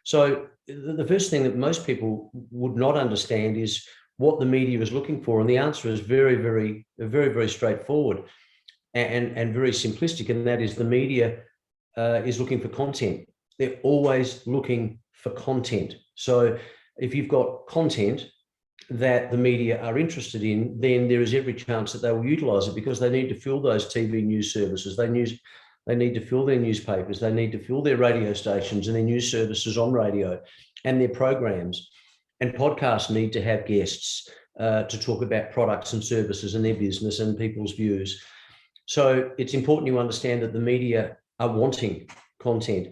So the first thing that most people would not understand is what the media is looking for. And the answer is very straightforward and very simplistic. And that is the media is looking for content. They're always looking for content. So if you've got content that the media are interested in, then there is every chance that they will utilize it, because they need to fill those TV news services. They need to fill their newspapers. They need to fill their radio stations and their news services on radio and their programs. And podcasts need to have guests to talk about products and services and their business and people's views. So it's important you understand that the media are wanting content.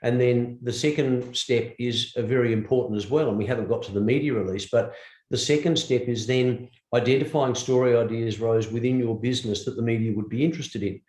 And then the second step is very important as well. And we haven't got to the media release, but the second step is then identifying story ideas, Rose, within your business that the media would be interested in.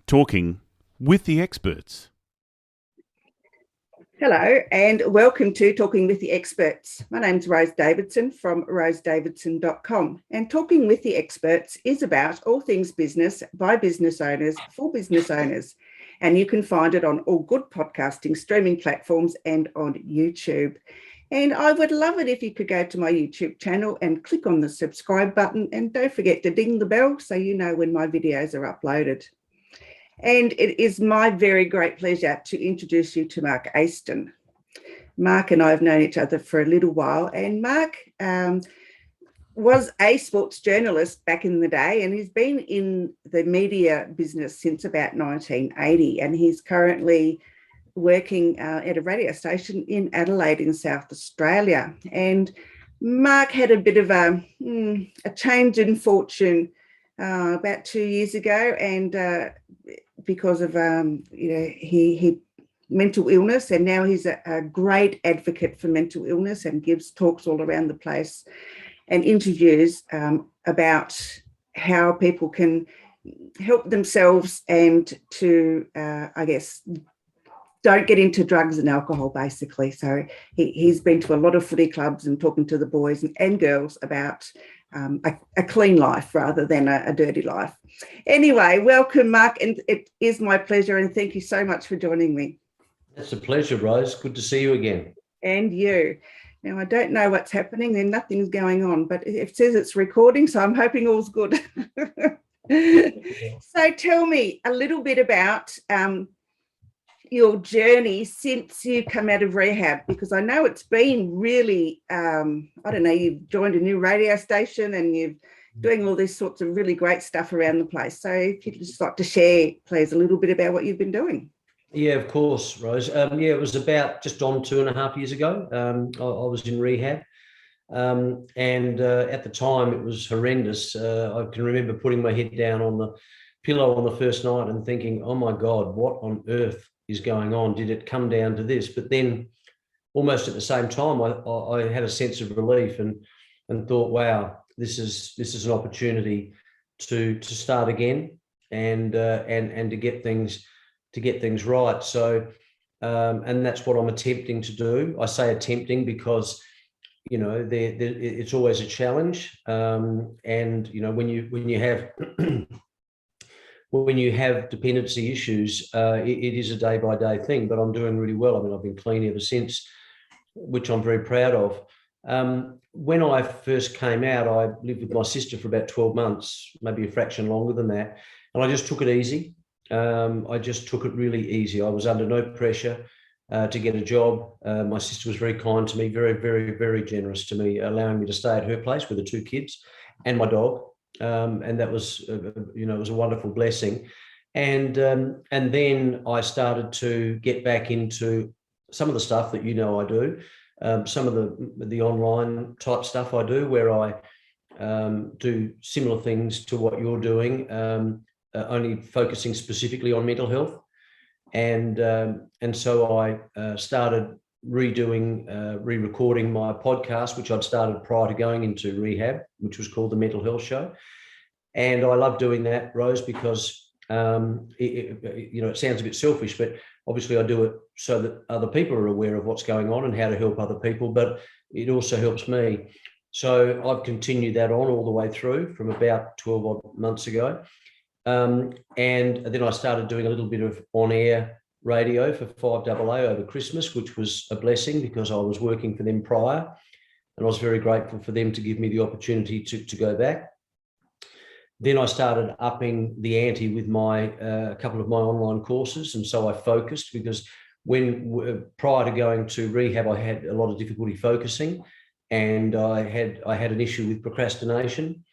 Talking with the experts. Hello and welcome to Talking with the Experts. My name's Rose Davidson from rosedavidson.com, and Talking with the Experts is about all things business by business owners for business owners, and you can find it on all good podcasting streaming platforms and on YouTube. And I would love it if you could go to my YouTube channel and click on the subscribe button, and don't forget to ding the bell so you know when my videos are uploaded. And it is my very great pleasure to introduce you to Mark Aiston. Mark and I have known each other for a little while, and Mark was a sports journalist back in the day, and he's been in the media business since about 1980, and he's currently working at a radio station in Adelaide in South Australia. And Mark had a bit of a change in fortune about 2 years ago, and because of he mental illness, and now he's a great advocate for mental illness and gives talks all around the place and interviews about how people can help themselves and to don't get into drugs and alcohol, basically. So he's been to a lot of footy clubs and talking to the boys and girls about a clean life rather than a dirty life. Anyway, welcome, Mark, and it is my pleasure, and thank you so much for joining me. It's a pleasure, Rose. Good to see you again. And you. Now, I don't know what's happening, and nothing's going on, but it says it's recording, so I'm hoping all's good. So tell me a little bit about your journey since you come out of rehab, because I know it's been really, you've joined a new radio station and you're doing all these sorts of really great stuff around the place. So if you'd just like to share, please, a little bit about what you've been doing. Yeah, of course, Rose. It was about just on 2.5 years ago. I was in rehab. And at the time it was horrendous. I can remember putting my head down on the pillow on the first night and thinking, oh my God, what on earth is going on? Did it come down to this? But then almost at the same time, I had a sense of relief and thought, wow, this is an opportunity to start again and to get things right. So and that's what I'm attempting to do. I say attempting because it's always a challenge, and when you have when you have dependency issues, it is a day-by-day thing, but I'm doing really well. I mean, I've been clean ever since, which I'm very proud of. When I first came out, I lived with my sister for about 12 months, maybe a fraction longer than that, and I just took it easy. I just took it really easy. I was under no pressure to get a job. My sister was very kind to me, very, very, very generous to me, allowing me to stay at her place with the 2 kids and my dog. And that was, it was a wonderful blessing. And then I started to get back into some of the stuff that I do, some of the online type stuff I do, where I do similar things to what you're doing, only focusing specifically on mental health. And so I started re-recording my podcast, which I'd started prior to going into rehab, which was called The Mental Health Show. And I love doing that, Rose, because it sounds a bit selfish, but obviously I do it so that other people are aware of what's going on and how to help other people, but it also helps me. So I've continued that on all the way through from about 12 odd months ago. And then I started doing a little bit of on-air radio for 5AA over Christmas, which was a blessing because I was working for them prior, and I was very grateful for them to give me the opportunity to go back. Then I started upping the ante with a couple of my online courses, and so I focused because prior to going to rehab, I had a lot of difficulty focusing, and I had an issue with procrastination.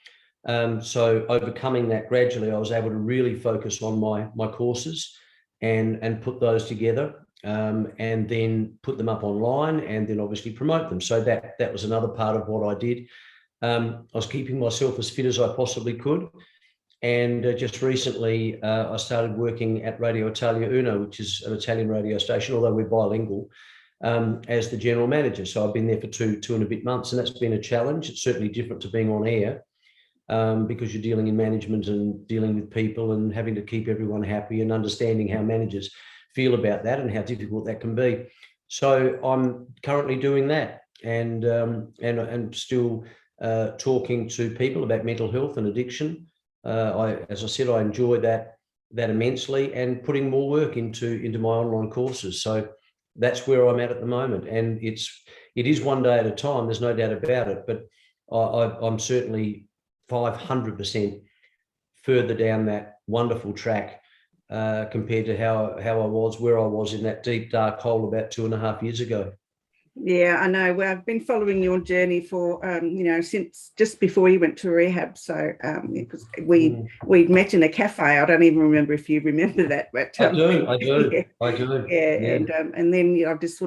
So overcoming that gradually, I was able to really focus on my courses and put those together, and then put them up online, and then obviously promote them. So that was another part of what I did. I was keeping myself as fit as I possibly could. And just recently, I started working at Radio Italia Uno, which is an Italian radio station, although we're bilingual, as the general manager. So I've been there for two and a bit months, and that's been a challenge. It's certainly different to being on air, because you're dealing in management and dealing with people and having to keep everyone happy and understanding how managers feel about that and how difficult that can be. So I'm currently doing that, and still talking to people about mental health and addiction. As I said, I enjoy that immensely, and putting more work into my online courses. So that's where I'm at the moment, and it is one day at a time. There's no doubt about it, but I'm certainly 500% further down that wonderful track compared to where I was in that deep dark hole about 2.5 years ago. Yeah, I know. Well, I've been following your journey for, since just before you went to rehab. So we'd met in a cafe. I don't even remember if you remember that. But I do. Yeah, I do. Yeah. And then I've just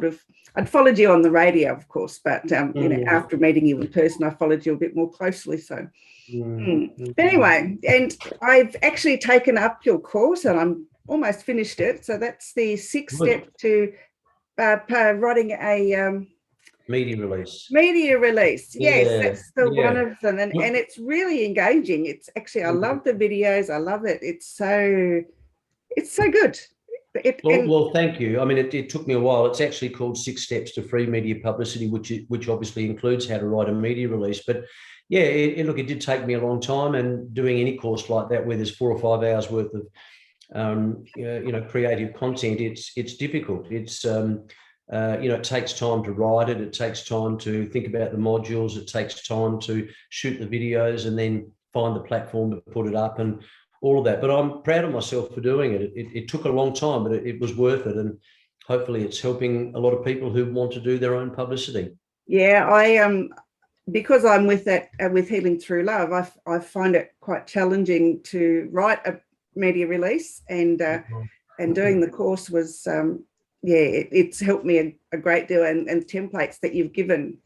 I'd followed you on the radio, of course, but after meeting you in person, I followed you a bit more closely. So anyway, and I've actually taken up your course, and I'm almost finished it. So that's the 6th step to writing a media release. Yes, that's the one of them, and it's really engaging. It's actually, I love the videos. I love it. It's so good. Well, thank you. I mean, it took me a while. It's actually called 6 Steps to Free Media Publicity, which obviously includes how to write a media release. But yeah, it did take me a long time, and doing any course like that where there's 4 or 5 hours worth of creative content, it's difficult. It's it takes time to write it. It takes time to think about the modules. It takes time to shoot the videos and then find the platform to put it up and all of that. But I'm proud of myself for doing it. It took a long time, but it was worth it. And hopefully it's helping a lot of people who want to do their own publicity. Yeah, I because I'm with Healing Through Love, I find it quite challenging to write a media release, and doing the course was it's helped me a great deal, and templates that you've given,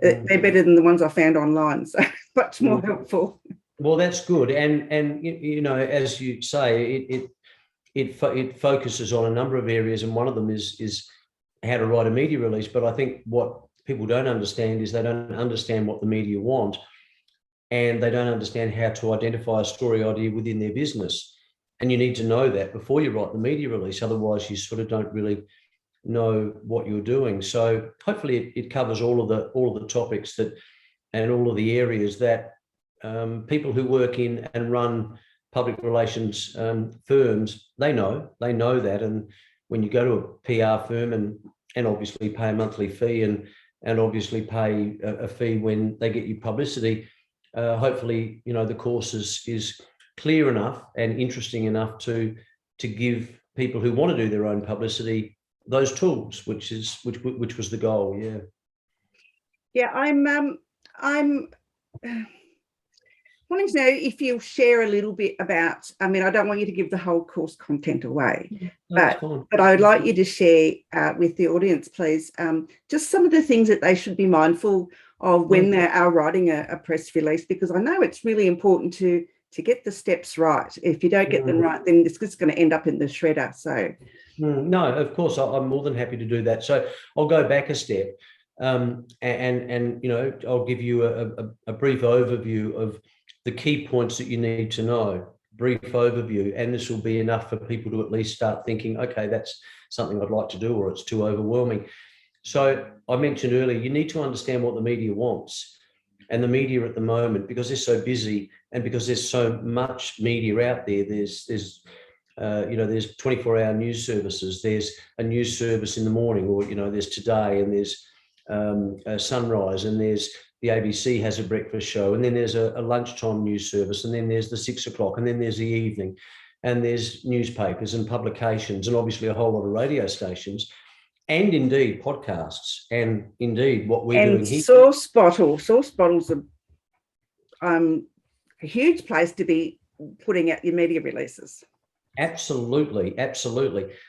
they're better than the ones I found online, so much more helpful. Well, that's good, and as you say, it focuses on a number of areas, and one of them is how to write a media release. But I think what people don't understand is they don't understand what the media want, and they don't understand how to identify a story idea within their business. And you need to know that before you write the media release. Otherwise, you sort of don't really know what you're doing. So hopefully it covers all of the topics and all of the areas that people who work in and run public relations firms, they know that. And when you go to a PR firm and obviously pay a monthly fee and obviously pay a fee when they get you publicity, hopefully, the course is clear enough and interesting enough to give people who want to do their own publicity those tools, which was the goal. Yeah, I'm wanting to know if you'll share a little bit about, I mean, I don't want you to give the whole course content away, but I would like you to share with the audience, please, just some of the things that they should be mindful of when they are writing a press release, because I know it's really important to get the steps right. If you don't get them right, then it's just going to end up in the shredder. So no, of course, I'm more than happy to do that. So I'll go back a step, and I'll give you a brief overview of the key points that you need to know. Brief overview, and this will be enough for people to at least start thinking, okay, that's something I'd like to do, or it's too overwhelming. So I mentioned earlier, you need to understand what the media wants. And the media at the moment, because they're so busy and because there's so much media out there, there's 24-hour news services. There's a news service in the morning, or there's Today, and there's Sunrise, and there's the ABC has a breakfast show, and then there's a lunchtime news service, and then there's the 6 o'clock, and then there's the evening, and there's newspapers and publications, and obviously a whole lot of radio stations, and indeed podcasts, and indeed what we're doing here. Source bottles are a huge place to be putting out your media releases. Absolutely.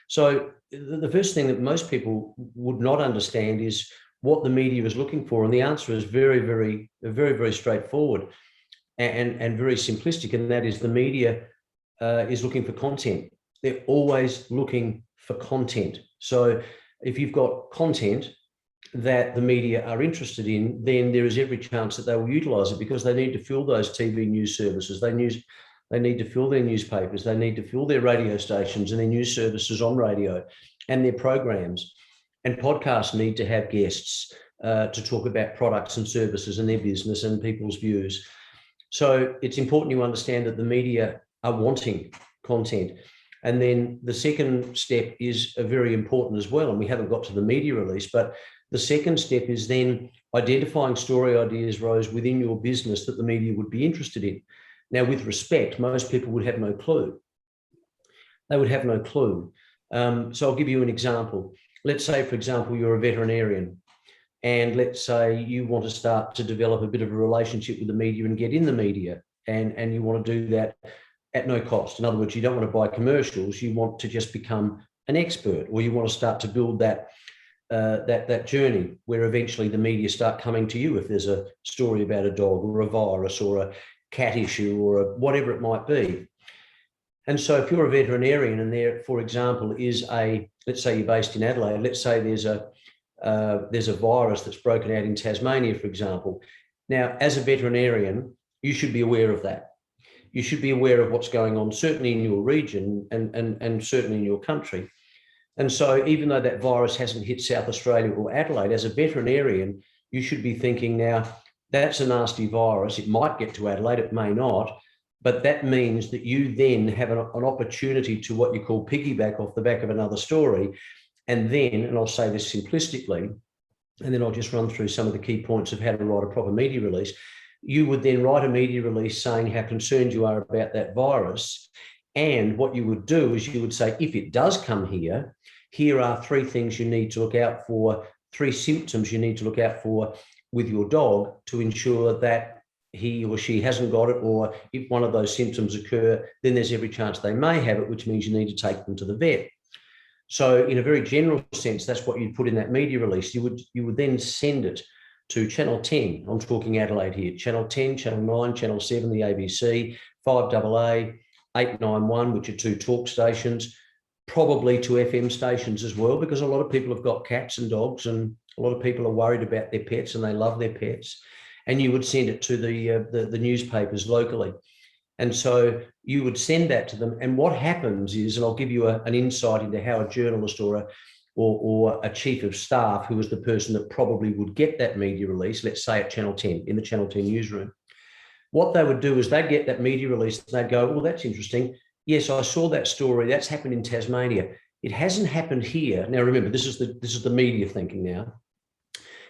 So the first thing that most people would not understand is what the media is looking for, and the answer is very, very, very, very straightforward and very simplistic, and that is the media is looking for content. They're always looking for content. So if you've got content that the media are interested in, then there is every chance that they will utilize it, because they need to fill those TV news services. They need to fill their newspapers. They need to fill their radio stations and their news services on radio and their programs. And podcasts need to have guests to talk about products and services and their business and people's views. So it's important you understand that the media are wanting content. And then the second step is very important as well. And we haven't got to the media release, but the second step is then identifying story ideas, Rose, within your business that the media would be interested in. Now, with respect, most people would have no clue. They would have no clue. So I'll give you an example. Let's say, for example, you're a veterinarian, and let's say you want to start to develop a bit of a relationship with the media and get in the media, and you want to do that at no cost. In other words, you don't want to buy commercials. You want to just become an expert, or you want to start to build that journey where eventually the media start coming to you if there's a story about a dog or a virus or a cat issue or whatever it might be. And so if you're a veterinarian and there, for example, is let's say you're based in Adelaide, let's say there's a virus that's broken out in Tasmania, for example. Now, as a veterinarian, you should be aware of that. You should be aware of what's going on, certainly in your region and certainly in your country. And so even though that virus hasn't hit South Australia or Adelaide, as a veterinarian, you should be thinking, now, that's a nasty virus. It might get to Adelaide, it may not, but that means that you then have an opportunity to what you call piggyback off the back of another story. And then, and I'll say this simplistically, and then I'll just run through some of the key points of how to write a proper media release. You would then write a media release saying how concerned you are about that virus. And what you would do is you would say, if it does come here, here are 3 things you need to look out for, 3 symptoms you need to look out for with your dog to ensure that he or she hasn't got it, or if one of those symptoms occur, then there's every chance they may have it, which means you need to take them to the vet. So in a very general sense, that's what you'd put in that media release. You would then send it to Channel 10. I'm talking Adelaide here. Channel 10, Channel 9, Channel 7, the ABC, 5AA, 891, which are 2 talk stations, probably 2 FM stations as well, because a lot of people have got cats and dogs, and a lot of people are worried about their pets and they love their pets. And you would send it to the newspapers locally. And so you would send that to them. And what happens is, and I'll give you an insight into how a journalist or a chief of staff, who was the person that probably would get that media release, let's say at Channel 10, in the Channel 10 newsroom, what they would do is they'd get that media release and they'd go, well, that's interesting. Yes, I saw that story. That's happened in Tasmania. It hasn't happened here. Now, remember, this is the media thinking now.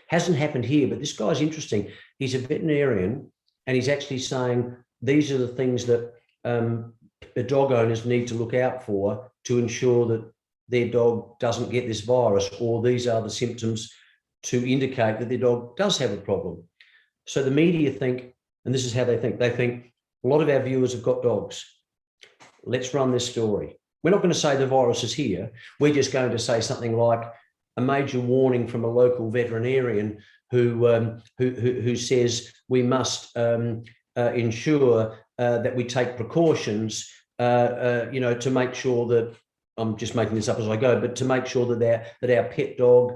Hasn't happened here, but this guy's interesting. He's a veterinarian, and he's actually saying these are the things that the dog owners need to look out for to ensure that their dog doesn't get this virus, or these are the symptoms to indicate that their dog does have a problem. So the media think, and this is how they think a lot of our viewers have got dogs. Let's run this story. We're not going to say the virus is here. We're just going to say something like a major warning from a local veterinarian who says we must ensure that we take precautions, to make sure that, I'm just making this up as I go, but to make sure that our pet dog,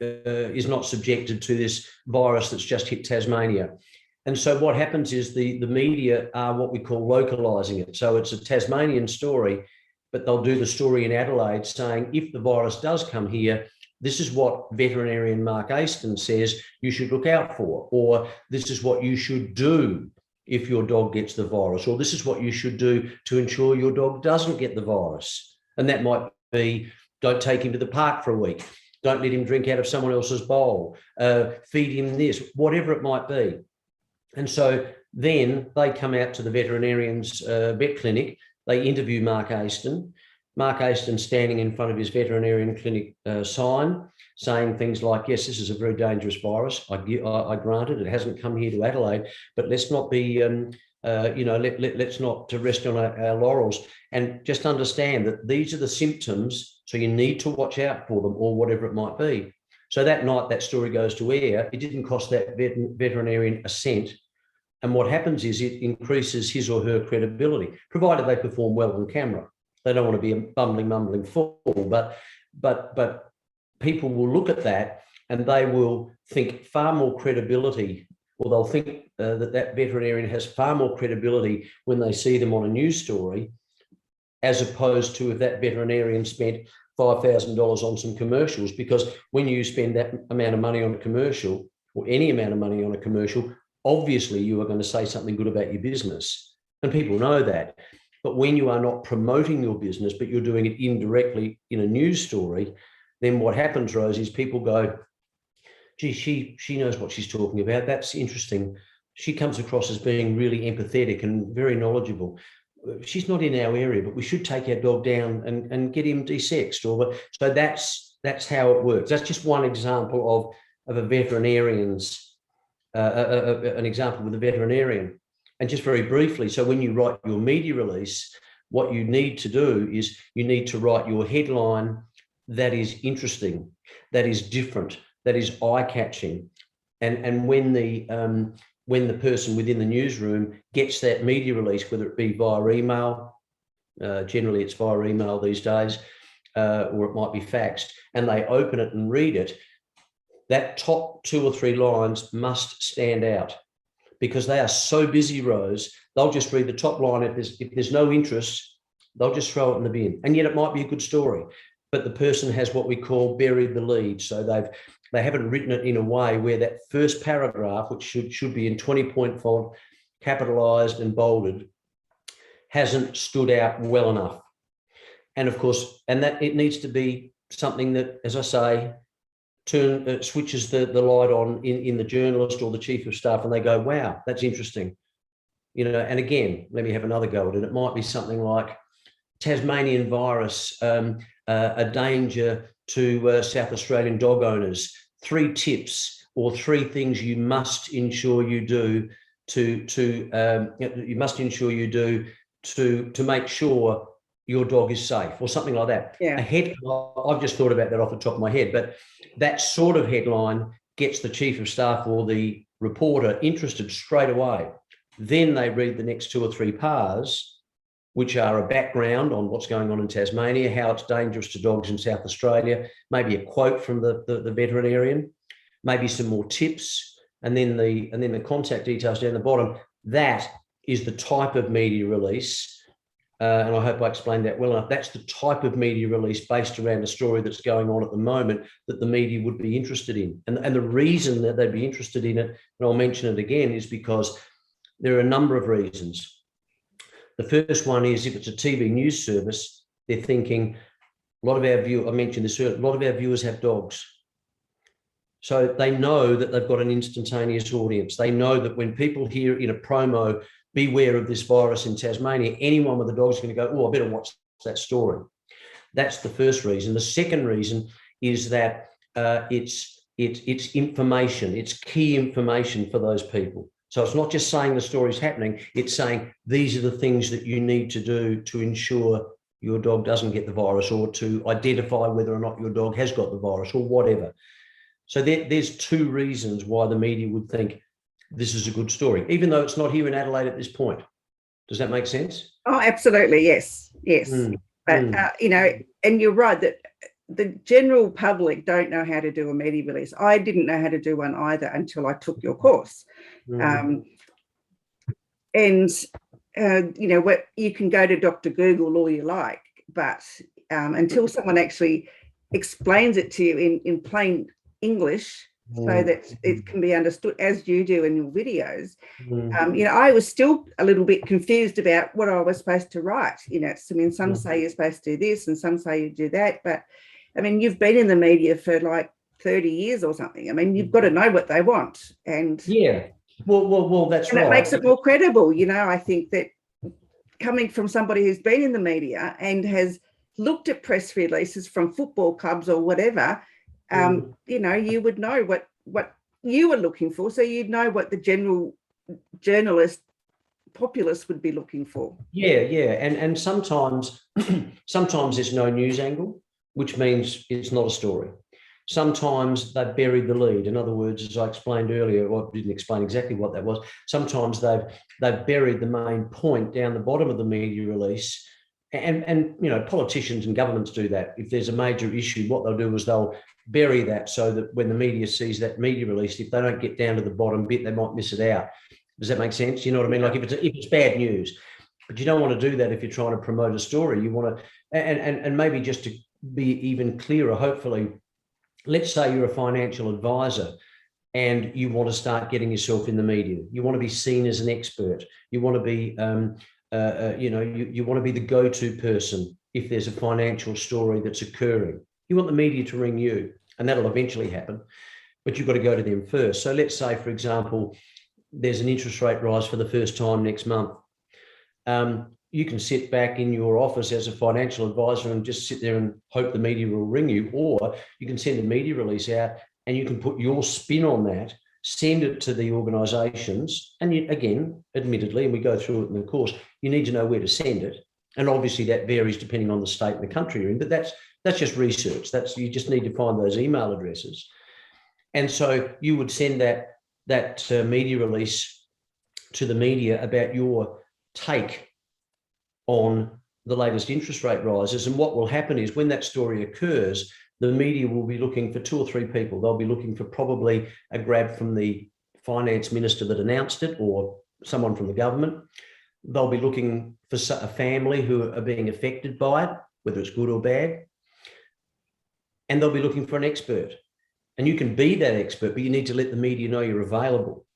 is not subjected to this virus that's just hit Tasmania. And so what happens is the media are what we call localizing it. So it's a Tasmanian story, but they'll do the story in Adelaide saying, if the virus does come here, this is what veterinarian Mark Aiston says you should look out for, or this is what you should do if your dog gets the virus, or this is what you should do to ensure your dog doesn't get the virus. And that might be, don't take him to the park for a week, don't let him drink out of someone else's bowl, feed him this, whatever it might be. And so then they come out to the veterinarian's vet clinic, they interview Mark Aiston. Mark Aiston standing in front of his veterinarian clinic sign, saying things like, yes, this is a very dangerous virus. I grant it, it hasn't come here to Adelaide, but let's not be, let's not rest on our laurels, and just understand that these are the symptoms, so you need to watch out for them, or whatever it might be. So that night that story goes to air. It didn't cost that veterinarian a cent. And what happens is it increases his or her credibility, provided they perform well on camera. They don't want to be a bumbling, mumbling fool, but people will look at that and they will think far more credibility, or they'll think that veterinarian has far more credibility when they see them on a news story, as opposed to if that veterinarian spent $5,000 on some commercials. Because when you spend that amount of money on a commercial, or any amount of money on a commercial, obviously you are going to say something good about your business, and people know that. But when you are not promoting your business, but you're doing it indirectly in a news story, then what happens, Rose, is people go, gee, she knows what she's talking about. That's interesting. She comes across as being really empathetic and very knowledgeable. She's not in our area, but we should take our dog down and get him desexed. So that's how it works. That's just one example of a veterinarian's, an example with a veterinarian. And just very briefly, so when you write your media release, what you need to do is you need to write your headline that is interesting, that is different, that is eye-catching. And when the person within the newsroom gets that media release, whether it be via email, generally it's via email these days, or it might be faxed, and they open it and read it, that top 2 or 3 lines must stand out. Because they are so busy, Rose, they'll just read the top line. If there's no interest, they'll just throw it in the bin. And yet it might be a good story, but the person has what we call buried the lead. So they haven't written it in a way where that first paragraph, which should be in 20-point font, capitalized and bolded, hasn't stood out well enough. And of course, and that it needs to be something that, as I say, switches the light on in the journalist or the chief of staff, and they go, wow, that's interesting. And again, let me have another go at it. It might be something like Tasmanian virus, a danger to South Australian dog owners, 3 tips or 3 things you must ensure you do to make sure your dog is safe, or something like that. Yeah. I've just thought about that off the top of my head, but that sort of headline gets the chief of staff or the reporter interested straight away. Then they read the next 2 or 3 pages, which are a background on what's going on in Tasmania, how it's dangerous to dogs in South Australia, maybe a quote from the veterinarian, maybe some more tips, and then the contact details down the bottom. That is the type of media release. And I hope I explained that well enough. That's the type of media release based around a story that's going on at the moment that the media would be interested in. And the reason that they'd be interested in it, and I'll mention it again, is because there are a number of reasons. The first one is, if it's a TV news service, they're thinking, a lot of our viewers, I mentioned this earlier, a lot of our viewers have dogs. So they know that they've got an instantaneous audience. They know that when people hear in a promo, beware of this virus in Tasmania, anyone with a dog is going to go, oh, I better watch that story. That's the first reason. The second reason is that it's information. It's key information for those people. So it's not just saying the story's happening. It's saying these are the things that you need to do to ensure your dog doesn't get the virus, or to identify whether or not your dog has got the virus, or whatever. So there's two reasons why the media would think this is a good story, even though it's not here in Adelaide at this point. Does that make sense? Oh, absolutely. Yes. But, and you're right that the general public don't know how to do a media release. I didn't know how to do one either until I took your course. What you can go to Dr. Google all you like, but until someone actually explains it to you in plain English so that it can be understood as you do in your videos, I was still a little bit confused about what I was supposed to write. Some say you're supposed to do this and some say you do that, but you've been in the media for like 30 years or something. You've got to know what they want. And well, that's right. And it makes it more credible. I think that coming from somebody who's been in the media and has looked at press releases from football clubs or whatever, you would know what you were looking for. So you'd know what the general journalist populace would be looking for. And sometimes there's no news angle, which means it's not a story. Sometimes they've buried the lead. In other words, as I explained earlier, I didn't explain exactly what that was. Sometimes they've buried the main point down the bottom of the media release. And politicians and governments do that. If there's a major issue, what they'll do is they'll bury that so that when the media sees that media release, if they don't get down to the bottom bit, they might miss it out. Does that make sense? You know what I mean? Like if it's bad news, but you don't want to do that if you're trying to promote a story. You want to, and maybe just to be even clearer, hopefully, let's say you're a financial advisor and you want to start getting yourself in the media. You want to be seen as an expert. You want to be, you want to be the go-to person if there's a financial story that's occurring. You want the media to ring you, and that'll eventually happen, but you've got to go to them first. So let's say, for example, there's an interest rate rise for the first time next month. You can sit back in your office as a financial advisor and just sit there and hope the media will ring you, or you can send a media release out and you can put your spin on that, send it to the organisations. And again, admittedly, and we go through it in the course, you need to know where to send it. And obviously that varies depending on the state and the country you're in, but that's just research. You just need to find those email addresses. And so you would send that media release to the media about your take on the latest interest rate rises. And what will happen is when that story occurs, the media will be looking for 2 or 3 people. They'll be looking for probably a grab from the finance minister that announced it or someone from the government. They'll be looking for a family who are being affected by it, whether it's good or bad. And they'll be looking for an expert. And you can be that expert, but you need to let the media know you're available.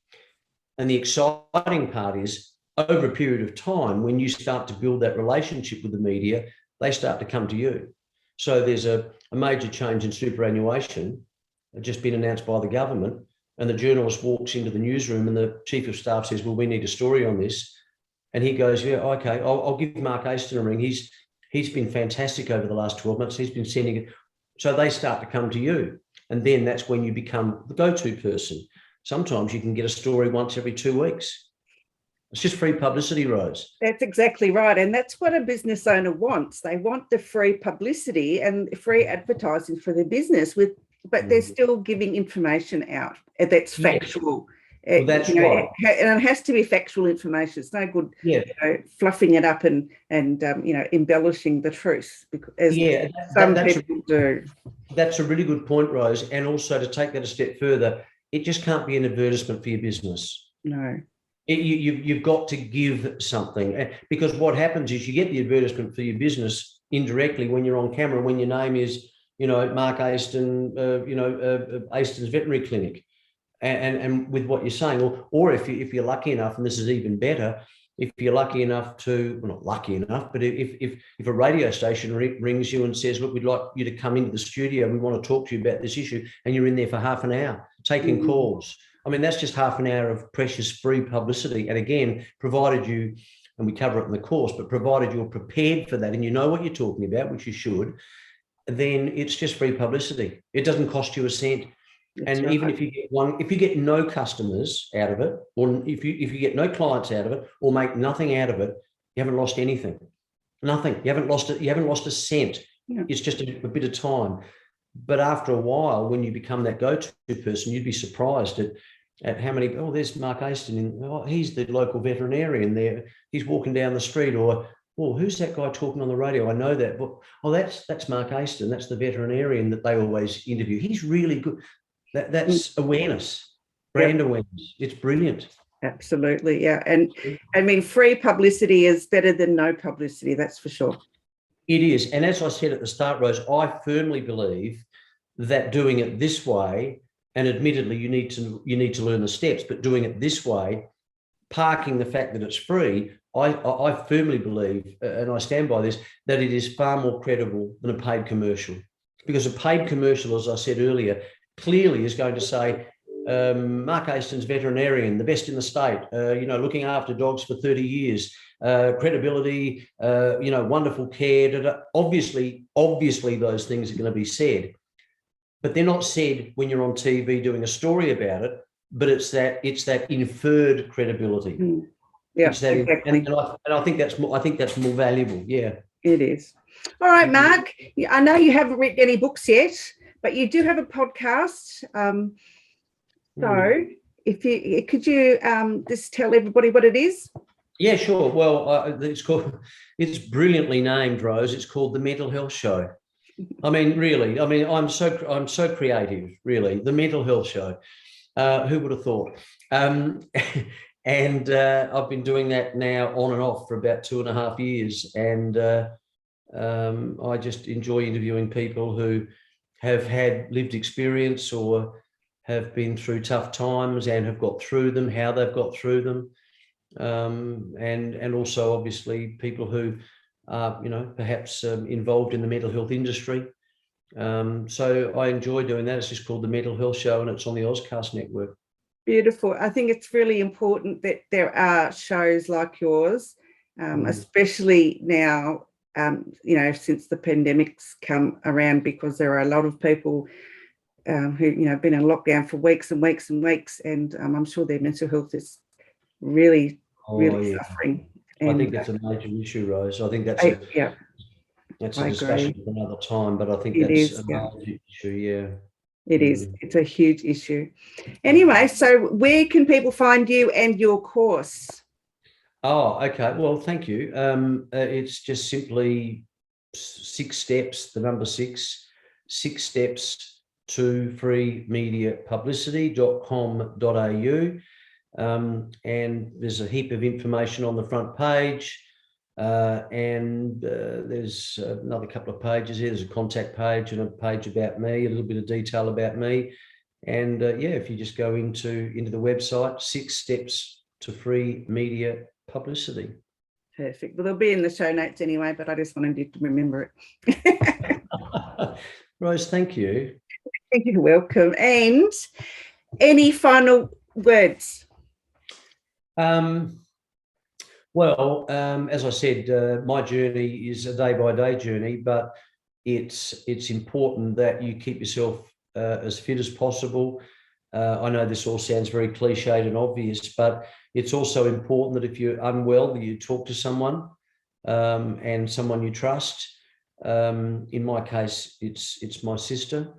And the exciting part is, over a period of time, when you start to build that relationship with the media, they start to come to you. So there's a major change in superannuation just been announced by the government, and the journalist walks into the newsroom and the chief of staff says, well, we need a story on this. And he goes, yeah, okay, I'll give Mark Aiston a ring. He's been fantastic over the last 12 months. He's been sending it. So they start to come to you. And then that's when you become the go-to person. Sometimes you can get a story once every 2 weeks. It's just free publicity, Rose. That's exactly right. And that's what a business owner wants. They want the free publicity and free advertising for their business, but they're still giving information out that's factual. Well, that's right. And it has to be factual information. It's no good fluffing it up and embellishing the truth, as some people do. That's a really good point, Rose. And also, to take that a step further, it just can't be an advertisement for your business. No. You've got to give something, because what happens is you get the advertisement for your business indirectly when you're on camera, when your name is, Mark Aiston, Aiston's Veterinary Clinic, and with what you're saying, or if you're lucky enough, and this is even better, if you're lucky enough to, well, not lucky enough, but if a radio station rings you and says, look, we'd like you to come into the studio, we want to talk to you about this issue, and you're in there for half an hour taking calls. I mean, that's just half an hour of precious free publicity. And again, provided you, and we cover it in the course, but provided you're prepared for that and you know what you're talking about, which you should, then it's just free publicity. It doesn't cost you a cent. That's right. Even if you get no customers out of it, or if you get no clients out of it, or make nothing out of it, you haven't lost anything. Nothing. You haven't lost it. You haven't lost a cent. Yeah. It's just a bit of time. But after a while, when you become that go-to person, you'd be surprised at how many, oh, there's Mark Aiston, oh, he's the local veterinarian there. He's walking down the street, or, oh, who's that guy talking on the radio? I know that. But, oh, that's Mark Aiston. That's the veterinarian that they always interview. He's really good. That's awareness, brand awareness. It's brilliant. Absolutely, yeah. And I mean, free publicity is better than no publicity, that's for sure. It is. And as I said at the start, Rose, I firmly believe that doing it this way, and admittedly you need to learn the steps, but doing it this way, parking the fact that it's free, I firmly believe, and I stand by this, that it is far more credible than a paid commercial. Because a paid commercial, as I said earlier, clearly is going to say, Mark Aiston's veterinarian, the best in the state, looking after dogs for 30 years, credibility, wonderful care. Obviously those things are going to be said, but they're not said when you're on TV doing a story about it, but it's that inferred credibility. Yeah, exactly. And I think that's more valuable. Yeah, it is. All right, Mark, I know you haven't written any books yet, but you do have a podcast. So if you could just tell everybody what it is? Yeah, sure. Well, it's brilliantly named, Rose. It's called The Mental Health Show. I mean, really, I'm so creative, really. The Mental Health Show. Who would have thought? And I've been doing that now on and off for about 2.5 years. And I just enjoy interviewing people who have had lived experience or have been through tough times and have got through them, how they've got through them. And also obviously people who are, perhaps involved in the mental health industry. So I enjoy doing that. It's just called The Mental Health Show, and it's on the Ozcast network. Beautiful. I think it's really important that there are shows like yours, especially now, since the pandemic's come around, because there are a lot of people who, have been in lockdown for weeks and weeks and weeks, and I'm sure their mental health is really suffering. And I think that's a major issue, Rose. I think that's a discussion for another time, but I think that's a major issue. Yeah, it is. It's a huge issue. Anyway, so where can people find you and your course? Oh, okay. Well, thank you. It's just simply 6 steps. The number 6 steps to freemediapublicity.com.au. And there's a heap of information on the front page. And there's another couple of pages here. There's a contact page and a page about me, a little bit of detail about me. And if you just go into the website, 6 steps to free media publicity. Perfect. Well, they'll be in the show notes anyway, but I just wanted you to remember it. Rose, thank you. You're welcome. And any final words? Well, as I said, my journey is a day-by-day journey, but it's important that you keep yourself as fit as possible. I know this all sounds very cliched and obvious, but it's also important that if you're unwell, that you talk to someone and someone you trust. In my case, it's my sister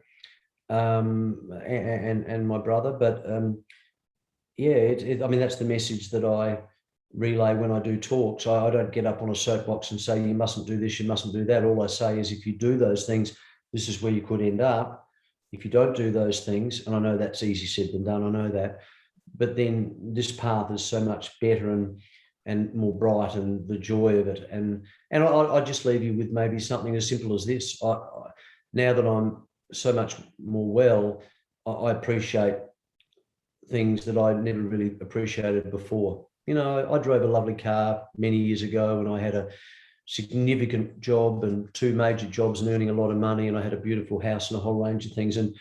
and my brother. But that's the message that I relay when I do talks. I don't get up on a soapbox and say, you mustn't do this, you mustn't do that. All I say is, if you do those things, this is where you could end up. If you don't do those things, and I know that's easy said than done, I know that, but then this path is so much better and more bright, and the joy of it. And I just leave you with maybe something as simple as this. Now that I'm so much more well, I appreciate things that I never really appreciated before. I drove a lovely car many years ago, and I had a significant job and 2 major jobs and earning a lot of money, and I had a beautiful house and a whole range of things. And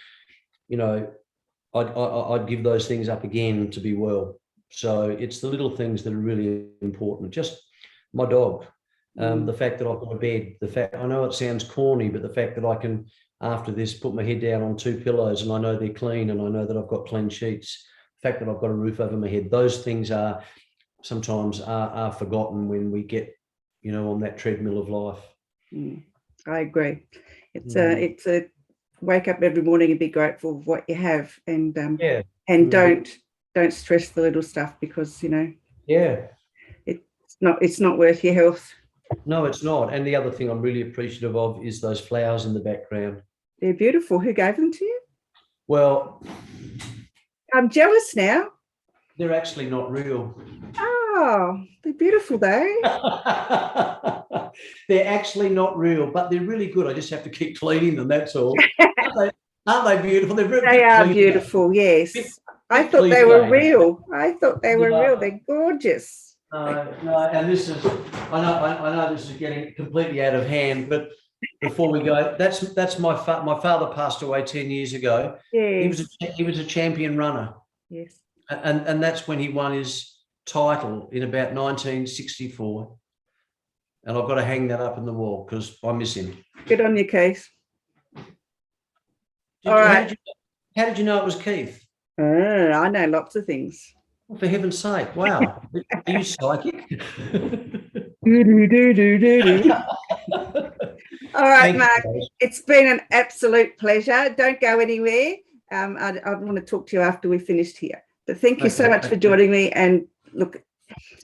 I'd give those things up again to be well. So it's the little things that are really important. Just my dog, the fact that I've got a bed, the fact, I know it sounds corny, but the fact that I can, after this, put my head down on 2 pillows and I know they're clean, and I know that I've got clean sheets, the fact that I've got a roof over my head, those things are sometimes are forgotten when we get, on that treadmill of life. I agree. It's a wake up every morning and be grateful for what you have, and Yeah. and don't stress the little stuff, because Yeah. it's not worth your health. No, it's not. And the other thing I'm really appreciative of is those flowers in the background. They're beautiful. Who gave them to you? Well, I'm jealous now. they're actually not real. Oh, they're beautiful though. They're actually not real, but they're really good. I just have to keep cleaning them, that's all. Aren't they beautiful? They are beautiful, yes. I thought they were real. They're gorgeous. No, and this is, I know this is getting completely out of hand, but before we go, that's my father passed away 10 years ago. Yes. He was a champion runner. Yes. And that's when he won his title in about 1964. And I've got to hang that up in the wall because I miss him. Good on you, Keith. All right. How did you know it was Keith? I know lots of things. Well, for heaven's sake, wow. Are you psychic? All right, Mark. It's been an absolute pleasure. Don't go anywhere. I want to talk to you after we've finished here. But thank you so much for joining me. And look,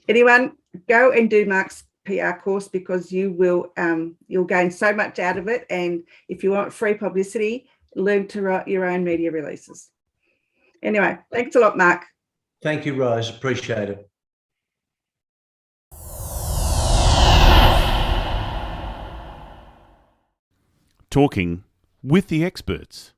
anyone, go and do Mark's PR course, because you'll gain so much out of it. And if you want free publicity, learn to write your own media releases. Anyway, thanks a lot, Mark. Thank you, Rose. Appreciate it. Talking with the experts.